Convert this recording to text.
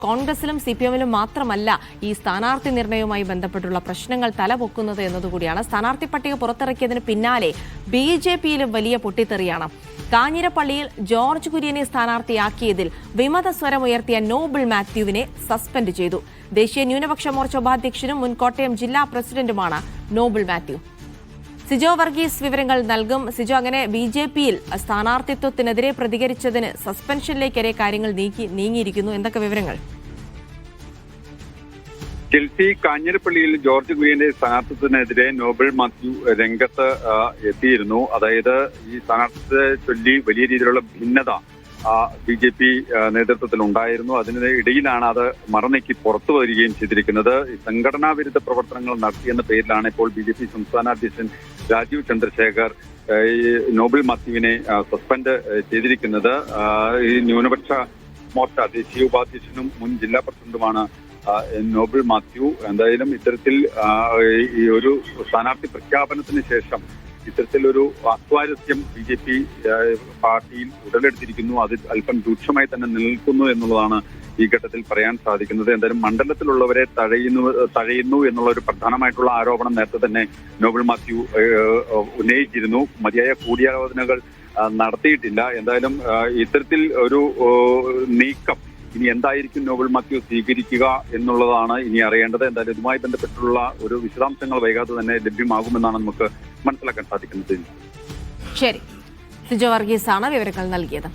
കോൺഗ്രസിലും CPM-ലും മാത്രമല്ല ഈ സ്ഥാനാർത്ഥി നിർണയവുമായി ബന്ധപ്പെട്ടുള്ള പ്രശ്നങ്ങൾ തലപൊക്കുന്നത് എന്നതുകൂടിയാണ്. സ്ഥാനാർത്ഥി പട്ടിക പുറത്തിറക്കിയതിന് പിന്നാലെ BJP-യിലും വലിയ പൊട്ടിത്തെറിയാണ്. കാഞ്ഞിരപ്പള്ളിയിൽ ജോർജ് കുര്യനെ സ്ഥാനാർത്ഥിയാക്കിയതിൽ വിമതസ്വരമുയർത്തിയ നോബിൾ മാത്യുവിനെ സസ്പെൻഡ് ചെയ്തു. ദേശീയ ന്യൂനപക്ഷ മോർച്ച ഉപാധ്യക്ഷനും മുൻ കോട്ടയം ജില്ലാ പ്രസിഡന്റുമാണ് നോബിൾ മാത്യു. സിജോ വർഗീസ് വിവരങ്ങൾ നൽകും. സിജോ, അങ്ങനെ BJP-യിൽ സ്ഥാനാർത്ഥിത്വത്തിനെതിരെ പ്രതികരിച്ചതിന് സസ്പെൻഷനിലേക്കെതിരെ കാര്യങ്ങൾ നീങ്ങിയിരിക്കുന്നു. എന്തൊക്കെ വിവരങ്ങൾ? ചെൽസി കാഞ്ഞിരപ്പള്ളിയിൽ ജോർജ് കുര്യന്റെ സ്ഥാനാർത്ഥിത്വത്തിനെതിരെ നോബിൾ മാത്യു രംഗത്ത് എത്തിയിരുന്നു. അതായത് ഈ സ്ഥാനാർത്ഥിത്വത്തെ ചൊല്ലി വലിയ രീതിയിലുള്ള ഭിന്നത BJP നേതൃത്വത്തിൽ ഉണ്ടായിരുന്നു. അതിന് ഇടയിലാണ് അത് മറനീക്കി പുറത്തു വരികയും ചെയ്തിരിക്കുന്നത്. സംഘടനാ വിരുദ്ധ പ്രവർത്തനങ്ങൾ നടത്തിയെന്ന പേരിലാണ് ഇപ്പോൾ BJP സംസ്ഥാന അധ്യക്ഷൻ രാജീവ് ചന്ദ്രശേഖർ ഈ നോബിൾ മാത്യുവിനെ സസ്പെൻഡ് ചെയ്തിരിക്കുന്നത്. ഈ ന്യൂനപക്ഷ മോർച്ച ദേശീയ ഉപാധ്യക്ഷനും മുൻ ജില്ലാ പ്രസിഡന്റുമാണ് നോബിൾ മാത്യു. എന്തായാലും ഇത്തരത്തിൽ ഈ ഒരു സ്ഥാനാർത്ഥി പ്രഖ്യാപനത്തിന് ശേഷം ഇത്തരത്തിലൊരു അസ്വാരസ്യം BJP പാർട്ടിയിൽ ഉടലെടുത്തിരിക്കുന്നു. അത് അല്പം രൂക്ഷമായി തന്നെ നിലനിൽക്കുന്നു എന്നുള്ളതാണ് ഈ ഘട്ടത്തിൽ പറയാൻ സാധിക്കുന്നത്. എന്തായാലും മണ്ഡലത്തിലുള്ളവരെ തഴയുന്നു എന്നുള്ള ഒരു പ്രധാനമായിട്ടുള്ള ആരോപണം നേരത്തെ തന്നെ നോബിൾ മാത്യു ഉന്നയിച്ചിരുന്നു. മതിയായ കൂടിയാലോചനകൾ നടത്തിയിട്ടില്ല. എന്തായാലും ഇത്തരത്തിൽ ഒരു നീക്കം ഇനി എന്തായിരിക്കും നോബിൾ മാത്യു സ്വീകരിക്കുക എന്നുള്ളതാണ് ഇനി അറിയേണ്ടത്. എന്തായാലും ഇതുമായി ബന്ധപ്പെട്ടുള്ള ഒരു വിശദാംശങ്ങൾ വൈകാതെ തന്നെ ലഭ്യമാകുമെന്നാണ് നമുക്ക് മനസ്സിലാക്കാൻ സാധിക്കുന്നത്. ശരി, സിജോ വർഗീസാണ് വിവരങ്ങൾ നൽകിയത്.